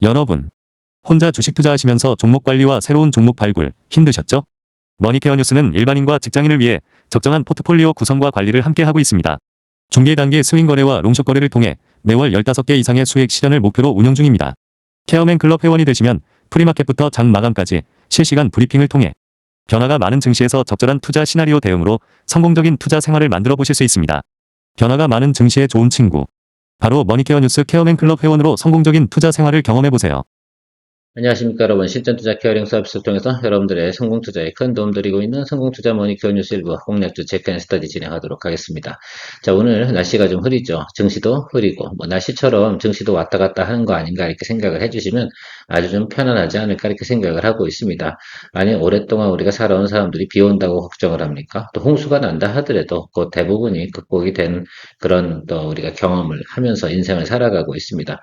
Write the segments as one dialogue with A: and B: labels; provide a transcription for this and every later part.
A: 여러분, 혼자 주식 투자하시면서 종목 관리와 새로운 종목 발굴 힘드셨죠? 머니케어 뉴스는 일반인과 직장인을 위해 적정한 포트폴리오 구성과 관리를 함께 하고 있습니다. 중개 단계 스윙 거래와 롱숏 거래를 통해 매월 15개 이상의 수익 실현을 목표로 운영 중입니다. 케어맨 클럽 회원이 되시면 프리마켓부터 장 마감까지 실시간 브리핑을 통해 변화가 많은 증시에서 적절한 투자 시나리오 대응으로 성공적인 투자 생활을 만들어 보실 수 있습니다. 변화가 많은 증시의 좋은 친구. 바로 머니케어 뉴스 케어맨 클럽 회원으로 성공적인 투자 생활을 경험해 보세요.
B: 안녕하십니까 여러분. 실전투자 케어링 서비스를 통해서 여러분들의 성공투자에 큰 도움 드리고 있는 성공투자 머니케어 뉴스 일부 공략주 체크앤스터디 진행하도록 하겠습니다. 자, 오늘 날씨가 좀 흐리죠. 증시도 흐리고 날씨처럼 증시도 왔다 갔다 하는 거 아닌가 이렇게 생각을 해주시면 아주 좀 편안하지 않을까 이렇게 생각을 하고 있습니다. 아니 오랫동안 우리가 살아온 사람들이 비 온다고 걱정을 합니까? 또 홍수가 난다 하더라도 그 대부분이 극복이 된 그런 또 우리가 경험을 하면서 인생을 살아가고 있습니다.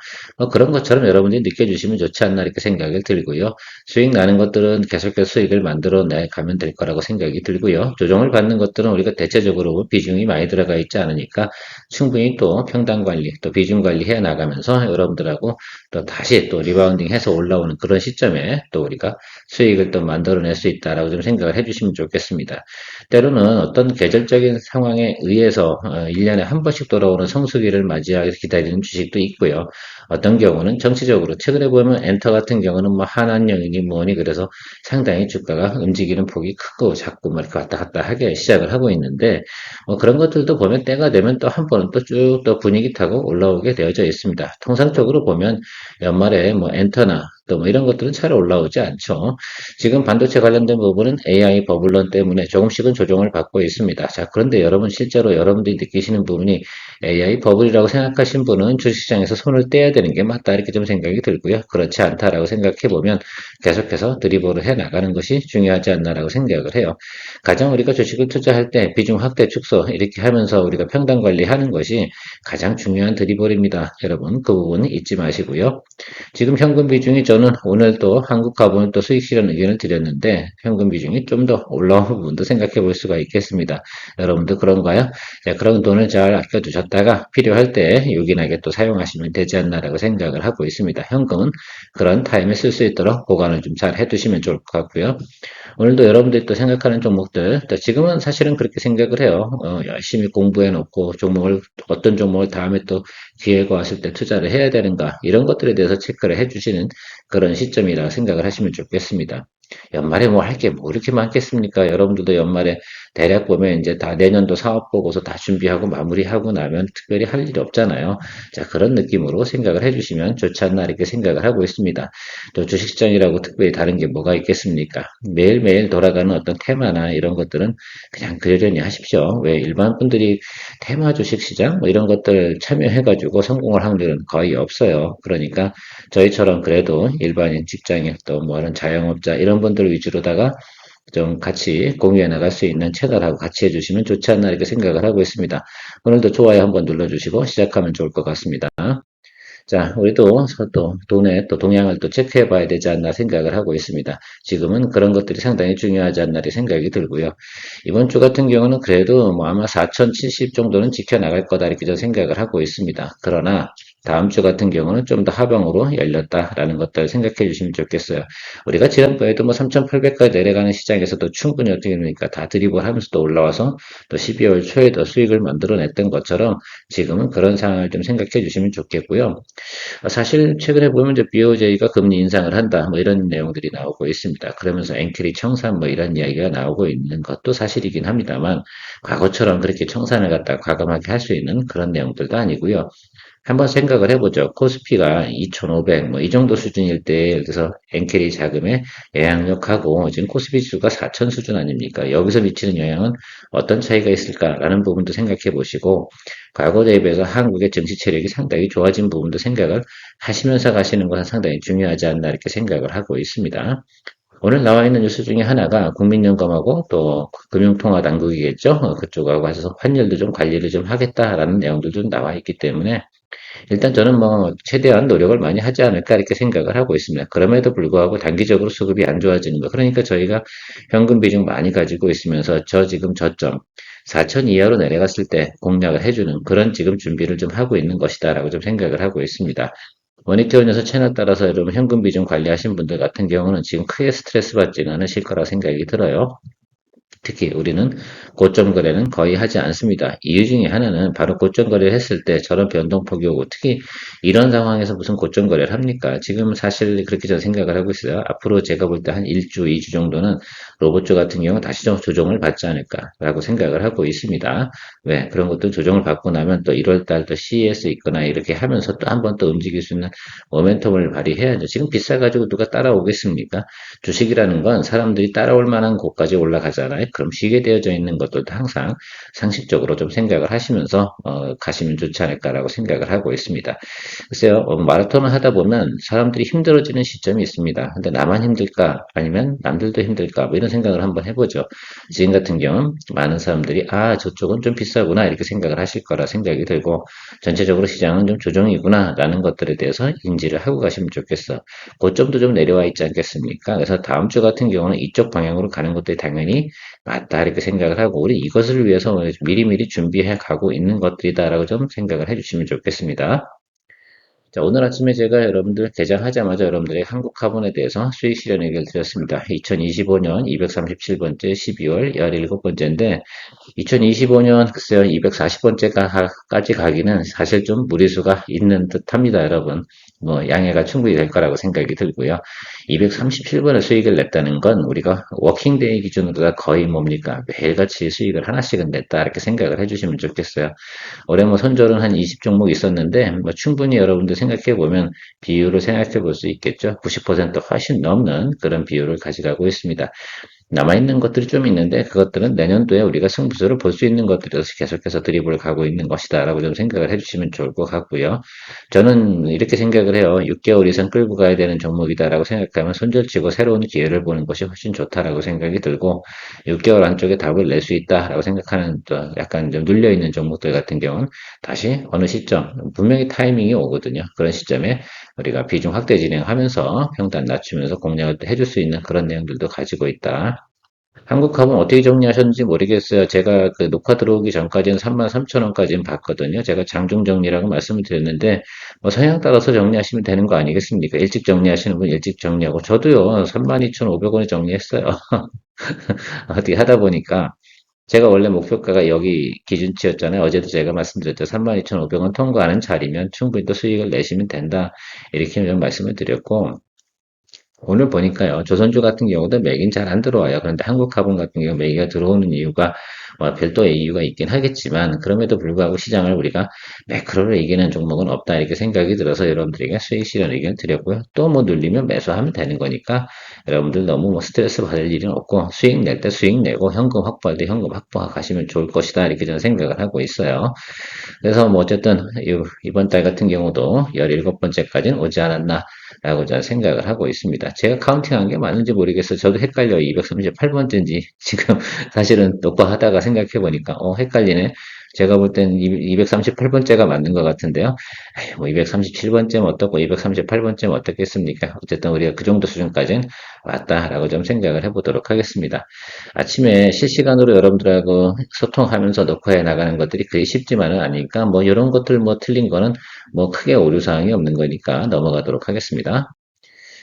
B: 그런 것처럼 여러분들이 느껴주시면 좋지 않나 이렇게 생각이 들고요. 수익 나는 것들은 계속해서 수익을 만들어내 가면 될 거라고 생각이 들고요. 조정을 받는 것들은 우리가 대체적으로 비중이 많이 들어가 있지 않으니까 충분히 또 평단 관리, 또 비중 관리 해 나가면서 여러분들하고 또 다시 또 리바운딩 해서 올라오는 그런 시점에 또 우리가 수익을 또 만들어낼 수 있다라고 좀 생각을 해주시면 좋겠습니다. 때로는 어떤 계절적인 상황에 의해서 1년에 한 번씩 돌아오는 성수기를 맞이하기 기다리는 주식도 있고요. 어떤 경우는 정치적으로 최근에 보면 엔터 같은 경우는 뭐 한한령이니 뭐니 그래서 상당히 주가가 움직이는 폭이 크고 자꾸 뭐 이렇게 왔다 갔다 하게 시작을 하고 있는데 그런 것들도 보면 때가 되면 또 한 번은 또 쭉 또 분위기 타고 올라오게 되어져 있습니다. 통상적으로 보면 연말에 뭐 엔터나 또 뭐 이런 것들은 잘 올라오지 않죠. 지금 반도체 관련된 부분은 AI 버블론 때문에 조금씩은 조정을 받고 있습니다. 자, 그런데 여러분 실제로 여러분들이 느끼시는 부분이 AI 버블이라고 생각하신 분은 주식시장에서 손을 떼야 되는 게 맞다 이렇게 좀 생각이 들고요. 그렇지 않다라고 생각해 보면 계속해서 드리블을 해 나가는 것이 중요하지 않나라고 생각을 해요. 가장 우리가 주식을 투자할 때 비중 확대 축소 이렇게 하면서 우리가 평단 관리하는 것이 가장 중요한 드리블입니다. 여러분 그 부분 잊지 마시고요. 지금 현금 비중이 저는 오늘 또 한국 가보는 또 수익 실현 의견을 드렸는데 현금 비중이 좀 더 올라온 부분도 생각해 볼 수가 있겠습니다. 여러분도 그런가요? 자, 그런 돈을 잘 아껴두셨다가 필요할 때 요긴하게 또 사용하시면 되지 않나라고 생각을 하고 있습니다. 현금은 그런 타임에 쓸 수 있도록 보관을 좀 잘 해두시면 좋을 것 같고요. 오늘도 여러분들이 또 생각하는 종목들, 지금은 사실은 그렇게 생각을 해요. 열심히 공부해 놓고 어떤 종목을 다음에 또 기회가 왔을 때 투자를 해야 되는가, 이런 것들에 대해서 체크를 해 주시는 그런 시점이라 생각을 하시면 좋겠습니다. 연말에 뭐 할 게 뭐 이렇게 많겠습니까? 여러분들도 연말에 대략 보면 이제 다 내년도 사업 보고서 다 준비하고 마무리하고 나면 특별히 할 일이 없잖아요. 자, 그런 느낌으로 생각을 해주시면 좋지 않나 이렇게 생각을 하고 있습니다. 또 주식시장이라고 특별히 다른 게 뭐가 있겠습니까? 매일매일 돌아가는 어떤 테마나 이런 것들은 그냥 그러려니 하십시오. 왜 일반 분들이 테마 주식시장 뭐 이런 것들 참여해가지고 성공할 확률은 거의 없어요. 그러니까 저희처럼 그래도 일반인 직장인 또 뭐 이런 자영업자 이런 분들 위주로다가 좀 같이 공유해 나갈 수 있는 채널하고 같이 해주시면 좋지 않나 이렇게 생각을 하고 있습니다. 오늘도 좋아요 한번 눌러주시고 시작하면 좋을 것 같습니다. 자, 우리도 또 돈의 또 동향을 또 체크해 봐야 되지 않나 생각을 하고 있습니다. 지금은 그런 것들이 상당히 중요하지 않나 생각이 들고요. 이번 주 같은 경우는 그래도 뭐 아마 4070 정도는 지켜나갈 거다 이렇게 저 생각을 하고 있습니다. 그러나 다음 주 같은 경우는 좀 더 하방으로 열렸다라는 것들 생각해 주시면 좋겠어요. 우리가 지난번에도 뭐 3,800까지 내려가는 시장에서도 충분히 어떻게 됩니까? 다 드리블 하면서 또 올라와서 또 12월 초에도 수익을 만들어냈던 것처럼 지금은 그런 상황을 좀 생각해 주시면 좋겠고요. 사실 최근에 보면 이제 BOJ가 금리 인상을 한다 뭐 이런 내용들이 나오고 있습니다. 그러면서 엔크리 청산 뭐 이런 이야기가 나오고 있는 것도 사실이긴 합니다만 과거처럼 그렇게 청산을 갖다 과감하게 할 수 있는 그런 내용들도 아니고요. 한번 생각을 해보죠. 코스피가 2,500, 뭐, 이 정도 수준일 때, 예를 들어서, 엔캐리 자금에 영향력하고, 지금 코스피 지수가 4,000 수준 아닙니까? 여기서 미치는 영향은 어떤 차이가 있을까라는 부분도 생각해 보시고, 과거 대비해서 한국의 정치 체력이 상당히 좋아진 부분도 생각을 하시면서 가시는 것은 상당히 중요하지 않나 이렇게 생각을 하고 있습니다. 오늘 나와 있는 뉴스 중에 하나가 국민연금하고 또 금융통화당국이겠죠. 그쪽하고 가서 환율도 좀 관리를 좀 하겠다라는 내용들도 나와 있기 때문에 일단 저는 뭐 최대한 노력을 많이 하지 않을까 이렇게 생각을 하고 있습니다. 그럼에도 불구하고 단기적으로 수급이 안 좋아지는 거. 그러니까 저희가 현금 비중 많이 가지고 있으면서 지금 저점 4천 이하로 내려갔을 때 공략을 해주는 그런 지금 준비를 좀 하고 있는 것이다라고 좀 생각을 하고 있습니다. 머니케어에서 채널 따라서 여러분 현금 비중 관리하신 분들 같은 경우는 지금 크게 스트레스 받지는 않으실 거라 생각이 들어요. 특히 우리는 고점 거래는 거의 하지 않습니다. 이유 중에 하나는 바로 고점 거래를 했을 때 저런 변동폭이 오고 특히 이런 상황에서 무슨 고점 거래를 합니까? 지금 사실 그렇게 저는 생각을 하고 있어요. 앞으로 제가 볼 때 한 1주, 2주 정도는 로봇주 같은 경우 다시 좀 조정을 받지 않을까라고 생각을 하고 있습니다. 왜? 그런 것들 조정을 받고 나면 또 1월 달 또 CES 있거나 이렇게 하면서 또 한 번 또 움직일 수 있는 모멘텀을 발휘해야죠. 지금 비싸가지고 누가 따라오겠습니까? 주식이라는 건 사람들이 따라올 만한 곳까지 올라가잖아요. 그럼 쉬게 되어져 있는 것들도 항상 상식적으로 좀 생각을 하시면서 가시면 좋지 않을까라고 생각을 하고 있습니다. 글쎄요, 마라톤을 하다 보면 사람들이 힘들어지는 시점이 있습니다. 근데 나만 힘들까? 아니면 남들도 힘들까? 뭐 이런 생각을 한번 해보죠. 지금 같은 경우 많은 사람들이 저쪽은 좀 비싸구나 이렇게 생각을 하실 거라 생각이 들고 전체적으로 시장은 좀 조정이구나 라는 것들에 대해서 인지를 하고 가시면 좋겠어. 고점도 좀 내려와 있지 않겠습니까? 그래서 다음 주 같은 경우는 이쪽 방향으로 가는 것들이 당연히 맞다 이렇게 생각을 하고 우리 이것을 위해서 미리미리 준비해 가고 있는 것들이다라고 좀 생각을 해주시면 좋겠습니다. 자, 오늘 아침에 제가 여러분들 개장하자마자 여러분들의 한국 카본에 대해서 수익 실현 얘기를 드렸습니다. 2025년 237번째 12월 17번째인데 2025년 글쎄요 240번째까지 가기는 사실 좀 무리수가 있는 듯합니다, 여러분. 뭐 양해가 충분히 될 거라고 생각이 들고요. 237번의 수익을 냈다는 건 우리가 워킹데이 기준으로 거의 뭡니까 매일같이 수익을 하나씩은 냈다 이렇게 생각을 해주시면 좋겠어요. 올해 뭐 선절은 한 20종목 있었는데 뭐 충분히 여러분들 생각해 보면 비율을 생각해 볼 수 있겠죠. 90% 훨씬 넘는 그런 비율을 가져가고 있습니다. 남아있는 것들이 좀 있는데 그것들은 내년도에 우리가 승부수를 볼 수 있는 것들에서 계속해서 드립을 가고 있는 것이다 라고 좀 생각을 해주시면 좋을 것 같고요. 저는 이렇게 생각을 해요. 6개월 이상 끌고 가야 되는 종목이다 라고 생각하면 손절치고 새로운 기회를 보는 것이 훨씬 좋다라고 생각이 들고 6개월 안쪽에 답을 낼 수 있다 라고 생각하는 또 약간 좀 눌려있는 종목들 같은 경우는 다시 어느 시점 분명히 타이밍이 오거든요. 그런 시점에 우리가 비중 확대 진행하면서 평단 낮추면서 공략을 해줄 수 있는 그런 내용들도 가지고 있다. 한국株은 어떻게 정리하셨는지 모르겠어요. 제가 그 녹화 들어오기 전까지는 33,000원까지는 봤거든요. 제가 장중 정리라고 말씀을 드렸는데, 뭐 성향 따라서 정리하시면 되는 거 아니겠습니까? 일찍 정리하시는 분 일찍 정리하고, 저도요, 32,500원에 정리했어요. 어떻게 하다 보니까, 제가 원래 목표가가 여기 기준치였잖아요. 어제도 제가 말씀드렸죠. 32,500원 통과하는 자리면 충분히 또 수익을 내시면 된다. 이렇게 좀 말씀을 드렸고, 오늘 보니까요, 조선주 같은 경우도 매긴 잘 안 들어와요. 그런데 한국화분 같은 경우 매기가 들어오는 이유가 별도의 이유가 있긴 하겠지만 그럼에도 불구하고 시장을 우리가 매크로를 이기는 종목은 없다 이렇게 생각이 들어서 여러분들에게 수익 실현 의견 드렸고요. 또 뭐 눌리면 매수하면 되는 거니까 여러분들 너무 뭐 스트레스 받을 일은 없고 수익 낼 때 수익 내고 현금 확보할 때 현금 확보하 가시면 좋을 것이다 이렇게 저는 생각을 하고 있어요. 그래서 뭐 어쨌든 이번 달 같은 경우도 17번째까지는 오지 않았나 라고 저는 생각을 하고 있습니다. 제가 카운팅한 게 맞는지 모르겠어요. 저도 헷갈려요. 238번째인지 지금 사실은 녹화하다가 생각해 보니까 헷갈리네. 제가 볼 땐 238번째가 맞는 것 같은데요. 에이, 뭐 237번째면 어떻고 238번째면 어떻겠습니까? 어쨌든 우리가 그 정도 수준까지는 왔다라고 좀 생각을 해보도록 하겠습니다. 아침에 실시간으로 여러분들하고 소통하면서 녹화해 나가는 것들이 그리 쉽지만은 아니니까 뭐 이런 것들 뭐 틀린 거는 뭐 크게 오류사항이 없는 거니까 넘어가도록 하겠습니다.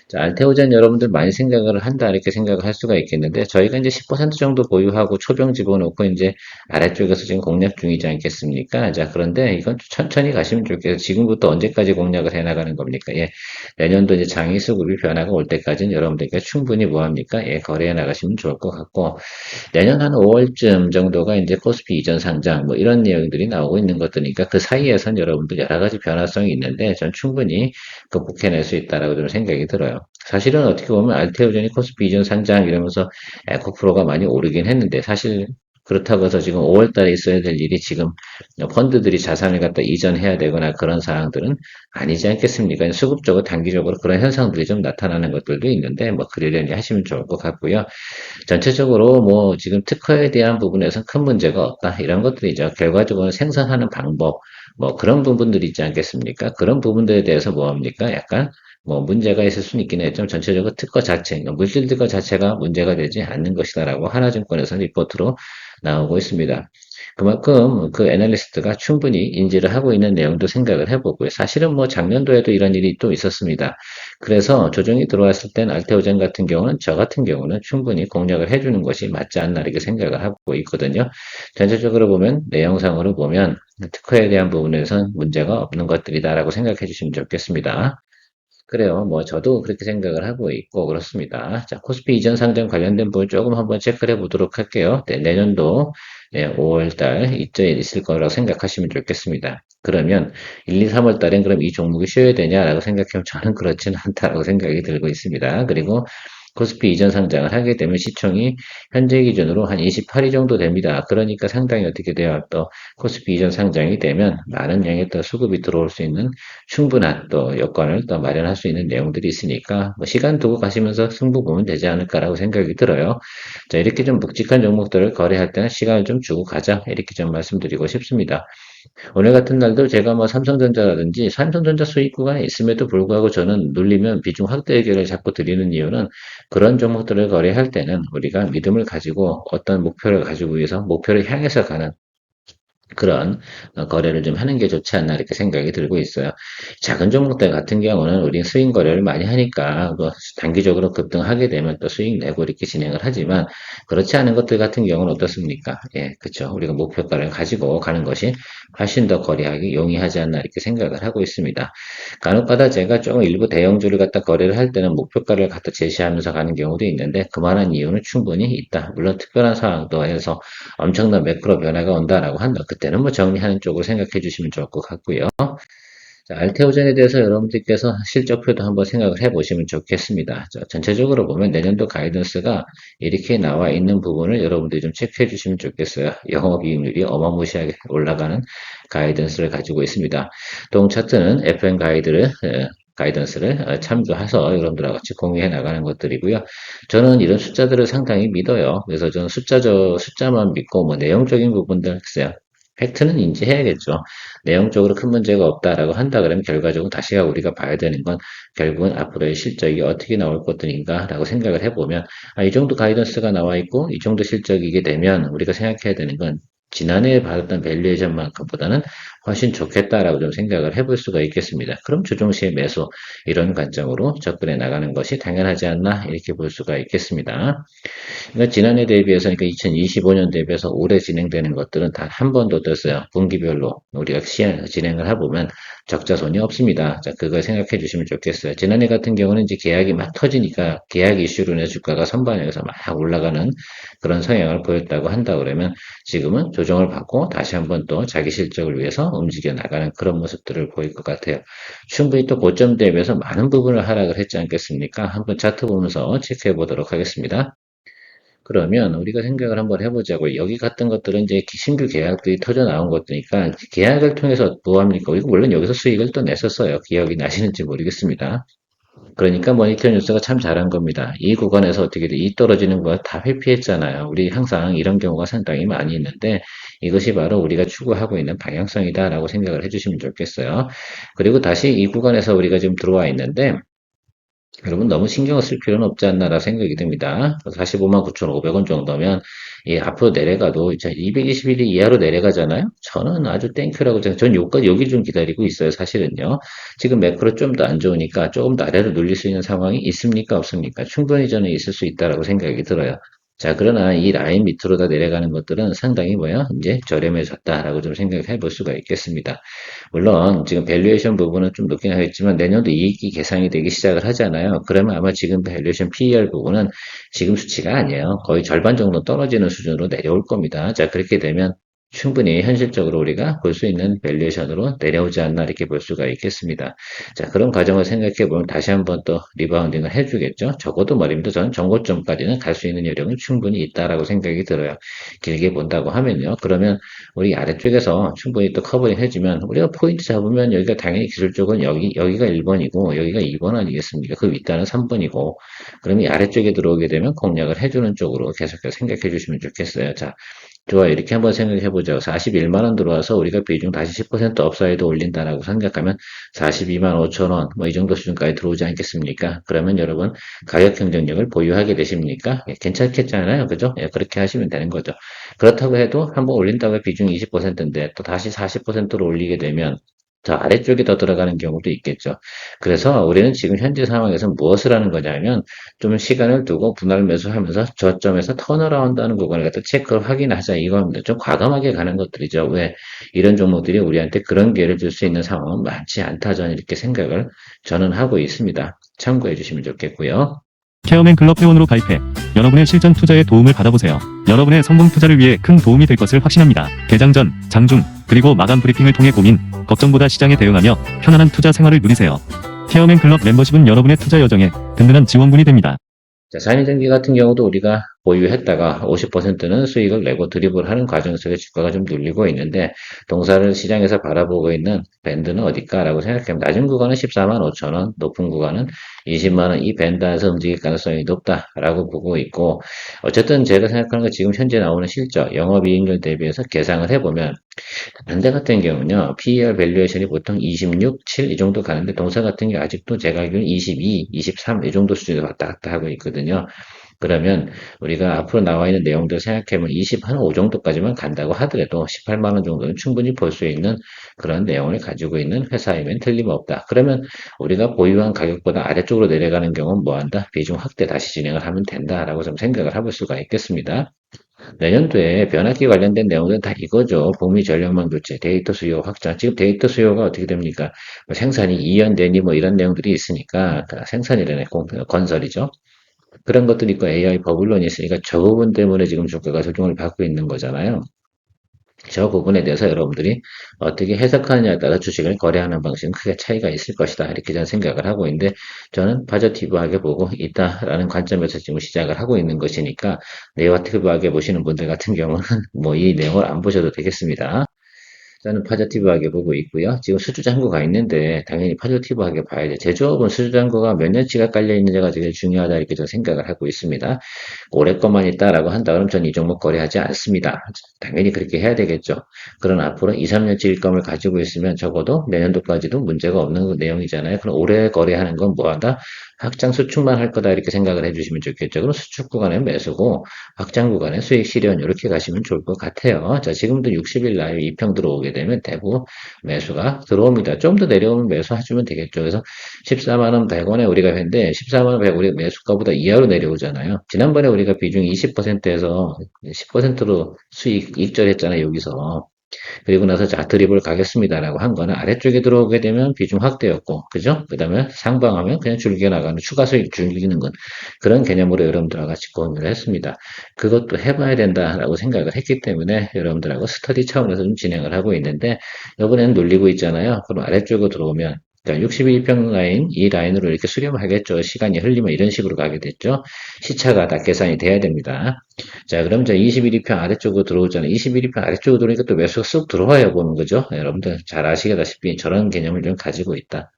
B: 자, 알테오젠 여러분들 많이 생각을 한다 이렇게 생각을 할 수가 있겠는데 저희가 이제 10% 정도 보유하고 초병 집어넣고 이제 아래쪽에서 지금 공략 중이지 않겠습니까? 자, 그런데 이건 천천히 가시면 좋겠어요. 지금부터 언제까지 공략을 해 나가는 겁니까? 예, 내년도 이제 장기 수급이 변화가 올 때까지는 여러분들께 충분히 뭐합니까? 예, 거래해 나가시면 좋을 것 같고 내년 한 5월쯤 정도가 이제 코스피 이전 상장 뭐 이런 내용들이 나오고 있는 것들이니까 그 사이에선 여러분들 여러 가지 변화성이 있는데 전 충분히 극복해낼 수 있다라고 좀 생각이 들어요. 사실은 어떻게 보면 알테오전이 코스피 이전 상장 이러면서 에코프로가 많이 오르긴 했는데 사실 그렇다고 해서 지금 5월 달에 있어야 될 일이 지금 펀드들이 자산을 갖다 이전해야 되거나 그런 사항들은 아니지 않겠습니까? 수급적으로 단기적으로 그런 현상들이 좀 나타나는 것들도 있는데 뭐 그러려니 하시면 좋을 것 같고요. 전체적으로 뭐 지금 특허에 대한 부분에서 큰 문제가 없다. 이런 것들이죠. 결과적으로 생산하는 방법, 뭐 그런 부분들이 있지 않겠습니까? 그런 부분들에 대해서 뭐합니까? 약간 뭐 문제가 있을 수는 있긴 했지만 전체적으로 특허 자체, 물질 특허 자체가 문제가 되지 않는 것이다라고 하나증권에서 리포트로 나오고 있습니다. 그만큼 그 애널리스트가 충분히 인지를 하고 있는 내용도 생각을 해보고요. 사실은 뭐 작년도에도 이런 일이 또 있었습니다. 그래서 조정이 들어왔을 땐 알테오젠 같은 경우는 저 같은 경우는 충분히 공략을 해주는 것이 맞지 않나 이렇게 생각을 하고 있거든요. 전체적으로 보면 내용상으로 보면 특허에 대한 부분에선 문제가 없는 것들이다라고 생각해 주시면 좋겠습니다. 그래요. 뭐 저도 그렇게 생각을 하고 있고 그렇습니다. 자, 코스피 이전 상장 관련된 부분 조금 한번 체크를 해보도록 할게요. 네, 내년도 5월 달 이쪽에 있을 거라고 생각하시면 좋겠습니다. 그러면 1, 2, 3월 달엔 그럼 이 종목이 쉬어야 되냐라고 생각하면 저는 그렇지는 않다라고 생각이 들고 있습니다. 그리고 코스피 이전 상장을 하게 되면 시총이 현재 기준으로 한 28위 정도 됩니다. 그러니까 상당히 어떻게 돼요? 또 코스피 이전 상장이 되면 많은 양의 또 수급이 들어올 수 있는 충분한 또 여건을 또 마련할 수 있는 내용들이 있으니까 뭐 시간 두고 가시면서 승부 보면 되지 않을까라고 생각이 들어요. 자, 이렇게 좀 묵직한 종목들을 거래할 때는 시간을 좀 주고 가자. 이렇게 좀 말씀드리고 싶습니다. 오늘 같은 날도 제가 뭐 삼성전자라든지 삼성전자 수익 구간에 있음에도 불구하고 저는 눌리면 비중 확대 의견을 자꾸 드리는 이유는 그런 종목들을 거래할 때는 우리가 믿음을 가지고 어떤 목표를 가지고 위해서 목표를 향해서 가는 그런 거래를 좀 하는 게 좋지 않나 이렇게 생각이 들고 있어요. 작은 종목들 같은 경우는 우리 스윙 거래를 많이 하니까 뭐 단기적으로 급등하게 되면 또 수익 내고 이렇게 진행을 하지만 그렇지 않은 것들 같은 경우는 어떻습니까? 예, 그렇죠. 우리가 목표가를 가지고 가는 것이 훨씬 더 거래하기 용이하지 않나 이렇게 생각을 하고 있습니다. 간혹가다 제가 조금 일부 대형주를 갖다 거래를 할 때는 목표가를 갖다 제시하면서 가는 경우도 있는데 그만한 이유는 충분히 있다. 물론 특별한 상황도 해서 엄청난 매크로 변화가 온다라고 한다. 그때는 뭐 정리하는 쪽으로 생각해 주시면 좋을 것 같고요. 자, 알테오젠에 대해서 여러분들께서 실적표도 한번 생각을 해 보시면 좋겠습니다. 자, 전체적으로 보면 내년도 가이던스가 이렇게 나와 있는 부분을 여러분들이 좀 체크해 주시면 좋겠어요. 영업이익률이 어마무시하게 올라가는 가이던스를 가지고 있습니다. 동 차트는 FN 가이던스를 참조해서 여러분들과 같이 공유해 나가는 것들이고요. 저는 이런 숫자들을 상당히 믿어요. 그래서 저는 숫자만 믿고 뭐 내용적인 부분들 글쎄요. 팩트는 인지해야겠죠. 내용적으로 큰 문제가 없다라고 한다 그러면 결과적으로 다시가 우리가 봐야 되는 건 결국은 앞으로의 실적이 어떻게 나올 것들인가라고 생각을 해보면 이 정도 가이던스가 나와 있고 이 정도 실적이게 되면 우리가 생각해야 되는 건 지난해에 받았던 밸류에이션만큼보다는 훨씬 좋겠다라고 좀 생각을 해볼 수가 있겠습니다. 그럼 주종시의 매수 이런 관점으로 접근해 나가는 것이 당연하지 않나 이렇게 볼 수가 있겠습니다. 그러니까 지난해 대비해서, 그러니까 2025년 대비해서 올해 진행되는 것들은 단 한 번도 떴어요. 분기별로 우리가 진행을 해보면 적자손이 없습니다. 자, 그걸 생각해 주시면 좋겠어요. 지난해 같은 경우는 이제 계약이 막 터지니까 계약 이슈로 인해 주가가 선반영해서 막 올라가는 그런 성향을 보였다고 한다 그러면 지금은 조정을 받고 다시 한번 또 자기 실적을 위해서 움직여 나가는 그런 모습들을 보일 것 같아요. 충분히 또 고점 대비해서 많은 부분을 하락을 했지 않겠습니까? 한번 차트 보면서 체크해 보도록 하겠습니다. 그러면 우리가 생각을 한번 해보자고요. 여기 같은 것들은 이제 신규 계약들이 터져 나온 것들이니까 계약을 통해서 뭐합니까? 그리고 물론 여기서 수익을 또 냈었어요. 기억이 나시는지 모르겠습니다. 그러니까 모니터 뉴스가 참 잘한 겁니다. 이 구간에서 어떻게 돼? 이 떨어지는 거 다 회피했잖아요. 우리 항상 이런 경우가 상당히 많이 있는데 이것이 바로 우리가 추구하고 있는 방향성이다라고 생각을 해주시면 좋겠어요. 그리고 다시 이 구간에서 우리가 지금 들어와 있는데 여러분 너무 신경을 쓸 필요는 없지 않나라 생각이 듭니다. 45만 9,500원 정도면 예, 앞으로 내려가도 221일 이하로 내려가잖아요. 저는 아주 땡큐라고 전 여기까지 여기 좀 기다리고 있어요. 사실은요. 지금 매크로 좀 더 안 좋으니까 조금 더 아래로 눌릴 수 있는 상황이 있습니까? 없습니까? 충분히 저는 있을 수 있다라고 생각이 들어요. 자, 그러나 이 라인 밑으로 다 내려가는 것들은 상당히 이제 저렴해졌다라고 좀 생각해 볼 수가 있겠습니다. 물론 지금 밸류에이션 부분은 좀 높긴 하겠지만 내년도 이익이 계산이 되기 시작을 하잖아요. 그러면 아마 지금 밸류에이션 PER 부분은 지금 수치가 아니에요. 거의 절반 정도 떨어지는 수준으로 내려올 겁니다. 자, 그렇게 되면 충분히 현실적으로 우리가 볼 수 있는 밸류에이션으로 내려오지 않나 이렇게 볼 수가 있겠습니다. 자, 그런 과정을 생각해 보면 다시 한번 또 리바운딩을 해주겠죠. 적어도 말입니다. 저는 정고점까지는 갈 수 있는 여력은 충분히 있다라고 생각이 들어요. 길게 본다고 하면요. 그러면 우리 아래쪽에서 충분히 또 커버링 해주면 우리가 포인트 잡으면 여기가 당연히 기술적으로 여기가 1번이고 여기가 2번 아니겠습니까? 그 윗단은 3번이고 그러면 이 아래쪽에 들어오게 되면 공략을 해주는 쪽으로 계속해서 생각해 주시면 좋겠어요. 자, 좋아요. 이렇게 한번 생각해 보죠. 41만 원 들어와서 우리가 비중 다시 10% 업사이드 올린다라고 생각하면 42만 5천 원, 뭐 이 정도 수준까지 들어오지 않겠습니까? 그러면 여러분 가격 경쟁력을 보유하게 되십니까? 예, 괜찮겠잖아요. 그죠? 예, 그렇게 하시면 되는 거죠. 그렇다고 해도 한번 올린다고 비중이 20%인데 또 다시 40%로 올리게 되면 저 아래쪽에 더 들어가는 경우도 있겠죠. 그래서 우리는 지금 현재 상황에서 무엇을 하는 거냐면 좀 시간을 두고 분할 매수하면서 저점에서 턴어라운드 하는 구간을 갖다 체크를 확인하자 이겁니다. 좀 과감하게 가는 것들이죠. 왜 이런 종목들이 우리한테 그런 기회를 줄 수 있는 상황은 많지 않다 저는 이렇게 생각을 저는 하고 있습니다. 참고해 주시면 좋겠고요.
A: 케어맨 클럽 회원으로 가입해 여러분의 실전 투자에 도움을 받아보세요. 여러분의 성공 투자를 위해 큰 도움이 될 것을 확신합니다. 개장 전, 장중, 그리고 마감 브리핑을 통해 고민, 걱정보다 시장에 대응하며 편안한 투자 생활을 누리세요. 케어맨 클럽 멤버십은 여러분의 투자 여정에 든든한 지원군이 됩니다.
B: 자, 산이등기 같은 경우도 우리가 보유했다가 50%는 수익을 내고 드립을 하는 과정 속에 주가가 좀 눌리고 있는데 동사를 시장에서 바라보고 있는 밴드는 어딜까라고 생각하면 낮은 구간은 14만 5천 원, 높은 구간은 20만 원 이 밴드 안에서 움직일 가능성이 높다라고 보고 있고 어쨌든 제가 생각하는 건 지금 현재 나오는 실적, 영업이익률 대비해서 계상을 해보면 반대 같은 경우는요, PER 밸류에이션이 보통 26, 7 이 정도 가는데 동사 같은 경우 아직도 제가 알기로는 22, 23 이 정도 수준에 왔다 갔다 하고 있거든요. 그러면 우리가 앞으로 나와 있는 내용들 생각해보면 20, 한 5 정도까지만 간다고 하더라도 18만 원 정도는 충분히 볼 수 있는 그런 내용을 가지고 있는 회사이면 틀림없다. 그러면 우리가 보유한 가격보다 아래쪽으로 내려가는 경우는 뭐한다? 비중 확대 다시 진행을 하면 된다라고 좀 생각을 해볼 수가 있겠습니다. 내년도에 변압기 관련된 내용들은 다 이거죠. 북미 전력망 교체, 데이터 수요 확장. 지금 데이터 수요가 어떻게 됩니까? 뭐 생산이 이연되니 뭐 이런 내용들이 있으니까 생산이라네 건설이죠. 그런 것들이 있고 AI 버블론이 있으니까 저 부분 때문에 지금 주가가 조정을 받고 있는 거잖아요. 저 부분에 대해서 여러분들이 어떻게 해석하느냐에 따라 주식을 거래하는 방식은 크게 차이가 있을 것이다. 이렇게 저는 생각을 하고 있는데 저는 파저티브하게 보고 있다라는 관점에서 지금 시작을 하고 있는 것이니까 네거티브하게 보시는 분들 같은 경우는 뭐 이 내용을 안 보셔도 되겠습니다. 저는 파저티브하게 보고 있고요. 지금 수주잔고가 있는데 당연히 파저티브하게 봐야죠. 제조업은 수주잔고가 몇 년치가 깔려 있는지가 되게 중요하다 이렇게 저는 생각을 하고 있습니다. 올해 것만 있다라고 한다 그러면 저는 이 종목 거래하지 않습니다. 당연히 그렇게 해야 되겠죠. 그러나 앞으로 2, 3년치 일감을 가지고 있으면 적어도 내년도까지도 문제가 없는 내용이잖아요. 그럼 올해 거래하는 건 뭐하다? 확장 수축만 할 거다 이렇게 생각을 해주시면 좋겠죠. 그럼 수축 구간에 매수고 확장 구간에 수익 실현 이렇게 가시면 좋을 것 같아요. 자, 지금도 60일 나이 2평 들어오게 되면 대부분 매수가 들어옵니다. 좀 더 내려오면 매수해주면 되겠죠. 그래서 14만 원 100원에 우리가 했는데 14만 원 100원 우리 매수가보다 이하로 내려오잖아요. 지난번에 우리가 비중 20%에서 10%로 수익 익절했잖아요. 여기서. 그리고 나서 자 드립을 가겠습니다라고 한 거는 아래쪽에 들어오게 되면 비중 확대였고, 그죠? 그 다음에 상방하면 그냥 줄겨 나가는 추가 수익 줄기는 건 그런 개념으로 여러분들과 같이 공유를 했습니다. 그것도 해봐야 된다라고 생각을 했기 때문에 여러분들하고 스터디 차원에서 좀 진행을 하고 있는데 이번에는 눌리고 있잖아요. 그럼 아래쪽으로 들어오면 그러니까 61평 라인, 이 라인으로 이렇게 수렴하겠죠. 시간이 흘리면 이런 식으로 가게 됐죠. 시차가 다 계산이 돼야 됩니다. 자, 그럼 이제 21편 아래쪽으로 들어오잖아요. 21편 아래쪽으로 들어오니까 또 매수가 쑥 들어와야 보는 거죠. 여러분들 잘 아시다시피 저런 개념을 좀 가지고 있다.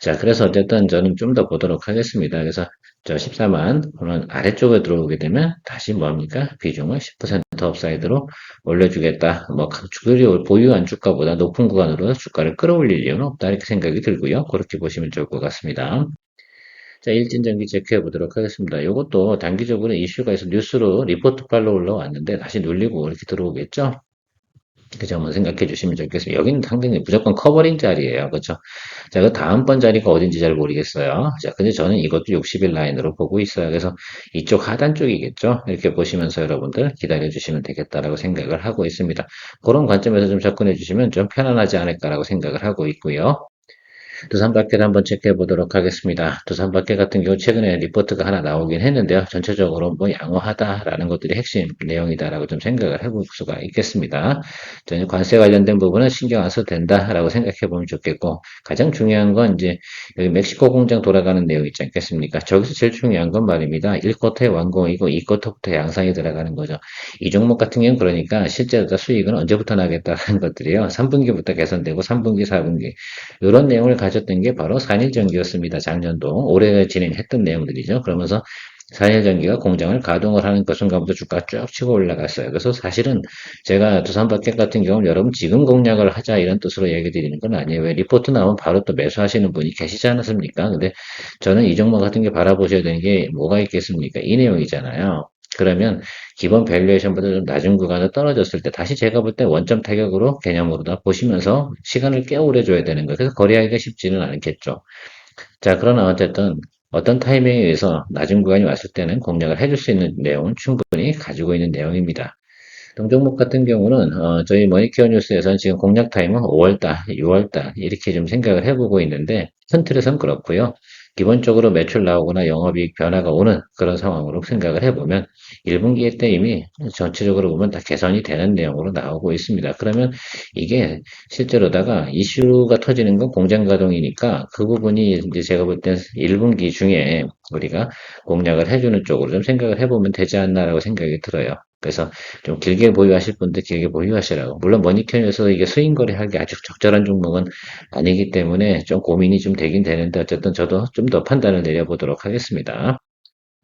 B: 자, 그래서 어쨌든 저는 좀 더 보도록 하겠습니다. 그래서 저 14만 오늘 아래쪽에 들어오게 되면 다시 뭐합니까? 비중을 10% 업사이드로 올려주겠다. 뭐 그리고 보유한 주가보다 높은 구간으로 주가를 끌어올릴 이유는 없다. 이렇게 생각이 들고요. 그렇게 보시면 좋을 것 같습니다. 자, 일진전기 체크해 보도록 하겠습니다. 이것도 단기적으로 이슈가 있어 뉴스로 리포트 팔로 올라왔는데 다시 눌리고 이렇게 들어오겠죠? 그죠? 한번 생각해 주시면 좋겠습니다. 여기는 상당히 무조건 커버링 자리예요. 그죠? 자, 그 다음번 자리가 어딘지 잘 모르겠어요. 자, 근데 저는 이것도 60일 라인으로 보고 있어요. 그래서 이쪽 하단 쪽이겠죠? 이렇게 보시면서 여러분들 기다려 주시면 되겠다라고 생각을 하고 있습니다. 그런 관점에서 좀 접근해 주시면 좀 편안하지 않을까라고 생각을 하고 있고요. 두산밖에 한번 체크해 보도록 하겠습니다. 두산밖에 같은 경우 최근에 리포트가 하나 나오긴 했는데요. 전체적으로 뭐 양호하다라는 것들이 핵심 내용이다라고 좀 생각을 해볼 수가 있겠습니다. 저는 관세 관련된 부분은 신경 안 써도 된다라고 생각해 보면 좋겠고 가장 중요한 건 이제 여기 멕시코 공장 돌아가는 내용 있지 않겠습니까? 저기서 제일 중요한 건 말입니다. 1쿼터의 완공이고 2쿼터부터 양상이 들어가는 거죠. 이 종목 같은 경우는 그러니까 실제로 수익은 언제부터 나겠다는 것들이요. 3분기부터 개선되고 3분기, 4분기 이런 내용을 가졌던 게 바로 산일전기였습니다. 작년도 올해 진행했던 내용들이죠. 그러면서 산일전기가 공장을 가동을 하는 그 순간부터 주가가 쭉 치고 올라갔어요. 그래서 사실은 제가 두산바켓 같은 경우는 여러분 지금 공략을 하자 이런 뜻으로 얘기 드리는 건 아니에요. 왜 리포트 나오면 바로 또 매수하시는 분이 계시지 않습니까? 근데 저는 이 종목 같은 게 바라보셔야 되는 게 뭐가 있겠습니까? 이 내용이잖아요. 그러면 기본 밸류에이션보다 좀 낮은 구간을 떨어졌을 때 다시 제가 볼 때 원점 타격으로 개념으로 다 보시면서 시간을 꽤 오래 줘야 되는 거예요. 그래서 거래하기가 쉽지는 않겠죠. 자, 그러나 어쨌든 어떤 타이밍에 의해서 낮은 구간이 왔을 때는 공략을 해줄 수 있는 내용은 충분히 가지고 있는 내용입니다. 동종목 같은 경우는 저희 머니케어 뉴스에서는 지금 공략 타임은 5월달, 6월달 이렇게 좀 생각을 해보고 있는데 큰 틀에선 그렇고요. 기본적으로 매출 나오거나 영업이익 변화가 오는 그런 상황으로 생각을 해보면 1분기에 때 이미 전체적으로 보면 다 개선이 되는 내용으로 나오고 있습니다. 그러면 이게 실제로다가 이슈가 터지는 건 공장 가동이니까 그 부분이 이제 제가 볼 땐 1분기 중에 우리가 공략을 해주는 쪽으로 좀 생각을 해보면 되지 않나라고 생각이 들어요. 그래서 좀 길게 보유하실 분들 길게 보유하시라고. 물론 머니캔에서 이게 스윙 거래하기 아주 적절한 종목은 아니기 때문에 좀 고민이 좀 되긴 되는데 어쨌든 저도 좀 더 판단을 내려보도록 하겠습니다.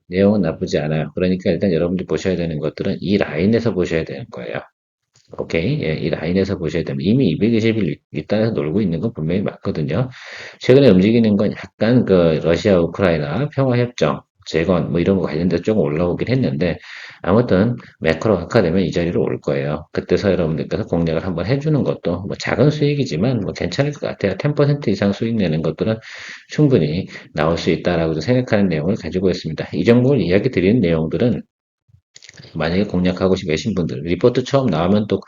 B: 내용은 나쁘지 않아요. 그러니까 일단 여러분들이 보셔야 되는 것들은 이 라인에서 보셔야 되는 거예요. 오케이. 예, 이 라인에서 보셔야 됩니다. 이미 220일 윗단에서 놀고 있는 건 분명히 맞거든요. 최근에 움직이는 건 약간 그 러시아 우크라이나 평화협정 재건 뭐 이런 거 관련돼서 조금 올라오긴 했는데 아무튼 매크로가 되면 이 자리로 올 거예요. 그때서 여러분들께서 공략을 한번 해주는 것도 뭐 작은 수익이지만 뭐 괜찮을 것 같아요. 10% 이상 수익 내는 것들은 충분히 나올 수 있다라고 생각하는 내용을 가지고 있습니다. 이 정도를 이야기 드리는 내용들은 만약에 공략하고 계신 분들, 리포트 처음 나오면 또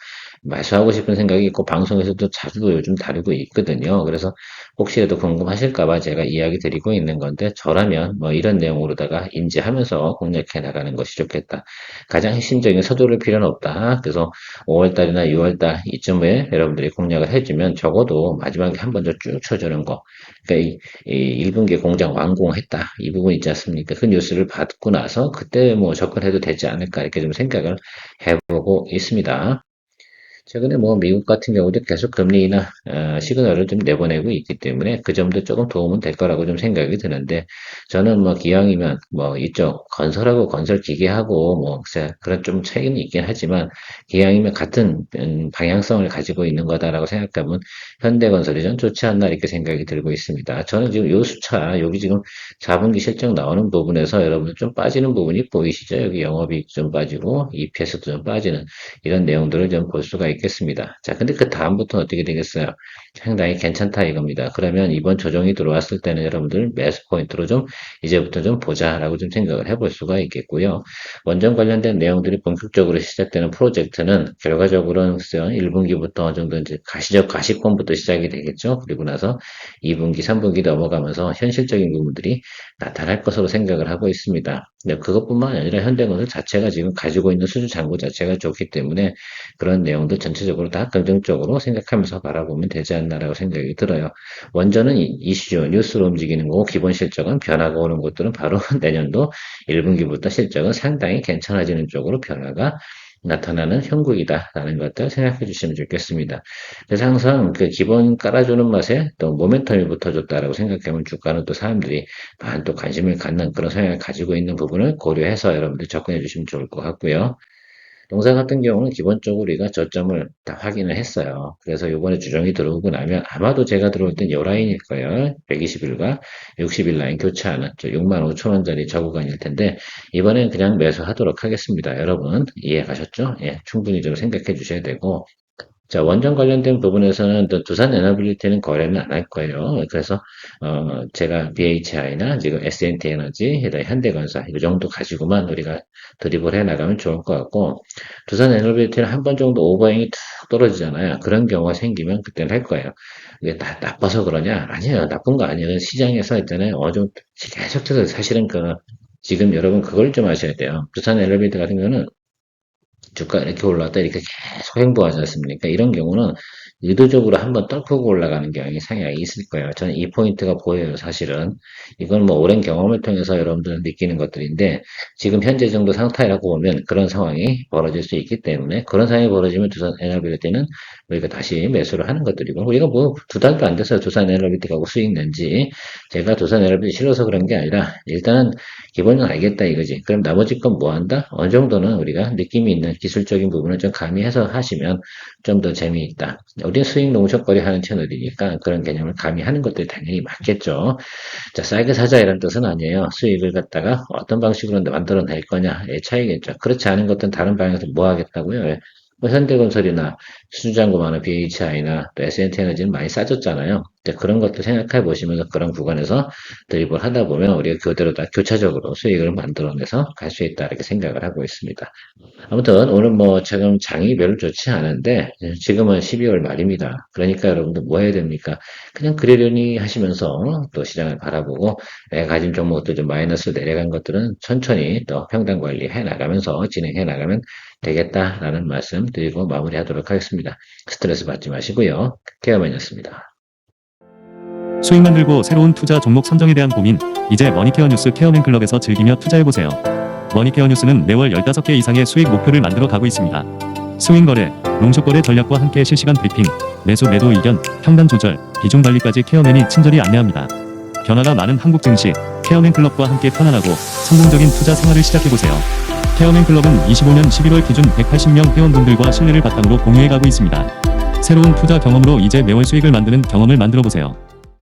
B: 매수하고 싶은 생각이 있고, 방송에서도 자주 요즘 다루고 있거든요. 그래서 혹시라도 궁금하실까봐 제가 이야기 드리고 있는 건데, 저라면 뭐 이런 내용으로다가 인지하면서 공략해 나가는 것이 좋겠다. 가장 핵심적인 서두를 필요는 없다. 그래서 5월달이나 6월달 이쯤에 여러분들이 공략을 해주면 적어도 마지막에 한 번 더 쭉 쳐주는 거. 그러니까 이 1분기 공장 완공했다. 이 부분 있지 않습니까? 그 뉴스를 받고 나서 그때 뭐 접근해도 되지 않을까 이렇게 좀 생각을 해보고 있습니다. 최근에 뭐 미국 같은 경우도 계속 금리 인하 시그널을 좀 내보내고 있기 때문에 그 점도 조금 도움은 될 거라고 좀 생각이 드는데 저는 뭐 기왕이면 뭐 이쪽 건설하고 건설 기계하고 뭐 글쎄 그런 좀 차이는 있긴 하지만 기왕이면 같은 방향성을 가지고 있는 거다라고 생각하면 현대건설이 좀 좋지 않나 이렇게 생각이 들고 있습니다. 저는 지금 요 수차 여기 지금 4분기 실적 나오는 부분에서 여러분 좀 빠지는 부분이 보이시죠? 여기 영업이익 좀 빠지고 EPS도 좀 빠지는 이런 내용들을 좀 볼 수가 있겠습니다. 자, 근데 그 다음부터는 어떻게 되겠어요? 상당히 괜찮다 이겁니다. 그러면 이번 조정이 들어왔을 때는 여러분들 매수 포인트로 좀 이제부터 좀 보자라고 좀 생각을 해볼 수가 있겠고요. 원전 관련된 내용들이 본격적으로 시작되는 프로젝트는 결과적으로는 1분기부터 어느 정도 이제 가시적 가시권부터 시작이 되겠죠. 그리고 나서 2분기, 3분기 넘어가면서 현실적인 부분들이 나타날 것으로 생각을 하고 있습니다. 근데 그것뿐만 아니라 현대건설 자체가 지금 가지고 있는 수주 잔고 자체가 좋기 때문에 그런 내용도 전체적으로 다 긍정적으로 생각하면서 바라보면 되지 않나라고 생각이 들어요. 원전은 이슈, 뉴스로 움직이는 거고 기본 실적은 변화가 오는 것들은 바로 내년도 1분기부터 실적은 상당히 괜찮아지는 쪽으로 변화가 나타나는 형국이다라는 것들 생각해 주시면 좋겠습니다. 그래서 항상 그 기본 깔아주는 맛에 또 모멘텀이 붙어줬다라고 생각하면 주가는 또 사람들이 많은 또 관심을 갖는 그런 성향을 가지고 있는 부분을 고려해서 여러분들 접근해 주시면 좋을 것 같고요. 동사 같은 경우는 기본적으로 우리가 저점을 다 확인을 했어요. 그래서 이번에 주정이 들어오고 나면 아마도 제가 들어올 땐 요 라인일 거예요. 120일과 60일 라인 교차하는 6만 5천 원짜리 저구간일 텐데 이번엔 그냥 매수하도록 하겠습니다. 여러분 이해 가셨죠? 예, 충분히 좀 생각해 주셔야 되고 자, 원전 관련된 부분에서는 또 두산 에너빌리티는 거래는 안 할 거예요. 그래서 제가 BHI나 지금 S&T 에너지, 그다음에 현대건설 이 정도 가지고만 우리가 드립을 해 나가면 좋을 것 같고 두산 에너빌리티는 한 번 정도 오버행이 툭 떨어지잖아요. 그런 경우가 생기면 그때는 할 거예요. 이게 나빠서 그러냐? 아니에요. 나쁜 거 아니에요. 시장에서 있잖아요. 어느 정도 계속해서 사실은 지금 여러분 그걸 좀 아셔야 돼요. 두산 에너빌리티 같은 경우는 주가 이렇게 올라왔다 이렇게 계속 횡보하지 않습니까? 이런 경우는 의도적으로 한번 떨구고 올라가는 경향이 상당히 있을 거예요. 저는 이 포인트가 보여요, 사실은. 이건 뭐 오랜 경험을 통해서 여러분들은 느끼는 것들인데, 지금 현재 정도 상태라고 보면 그런 상황이 벌어질 수 있기 때문에, 그런 상황이 벌어지면 두산 에너빌리티는 우리가 다시 매수를 하는 것들이고, 우리가 뭐 두 달도 안 돼서 두산 에너빌리티 가고 수익 낸지, 제가 두산 에너빌리티 싫어서 그런 게 아니라, 일단은 기본은 알겠다 이거지. 그럼 나머지 건 뭐 한다? 어느 정도는 우리가 느낌이 있는 기술적인 부분을 좀 가미해서 하시면 좀 더 재미있다. 우리는 수익 농적거리 하는 채널이니까 그런 개념을 가미하는 것들이 당연히 맞겠죠. 자, 싸게 사자 이런 뜻은 아니에요. 수익을 갖다가 어떤 방식으로 만들어낼 거냐의 차이겠죠. 그렇지 않은 것들은 다른 방향에서 뭐 하겠다고요? 뭐 현대건설이나 수주장구마나 BHI나 또 SNT에너지는 많이 싸졌잖아요. 그런 것도 생각해 보시면서 그런 구간에서 드립을 하다 보면 우리가 그대로 다 교차적으로 수익을 만들어내서 갈 수 있다 이렇게 생각을 하고 있습니다. 아무튼 오늘 뭐 지금 장이 별로 좋지 않은데 지금은 12월 말입니다. 그러니까 여러분들 뭐 해야 됩니까? 그냥 그러려니 하시면서 또 시장을 바라보고 내가 가진 종목들 좀 마이너스 내려간 것들은 천천히 또 평단 관리해 나가면서 진행해 나가면 되겠다라는 말씀 드리고 마무리하도록 하겠습니다. 스트레스 받지 마시고요. 케어맨이었습니다.
A: 수익 만들고 새로운 투자 종목 선정에 대한 고민, 이제 머니케어 뉴스 케어맨클럽에서 즐기며 투자해보세요. 머니케어 뉴스는 매월 15개 이상의 수익 목표를 만들어 가고 있습니다. 스윙 거래, 롱숏 거래 전략과 함께 실시간 브리핑, 매수 매도 의견, 평단 조절, 비중 관리까지 케어맨이 친절히 안내합니다. 변화가 많은 한국 증시, 케어맨 클럽과 함께 편안하고 성공적인 투자 생활을 시작해보세요. 케어맨 클럽은 25년 11월 기준 180명 회원분들과 신뢰를 바탕으로 공유해가고 있습니다. 새로운 투자 경험으로 이제 매월 수익을 만드는 경험을 만들어보세요.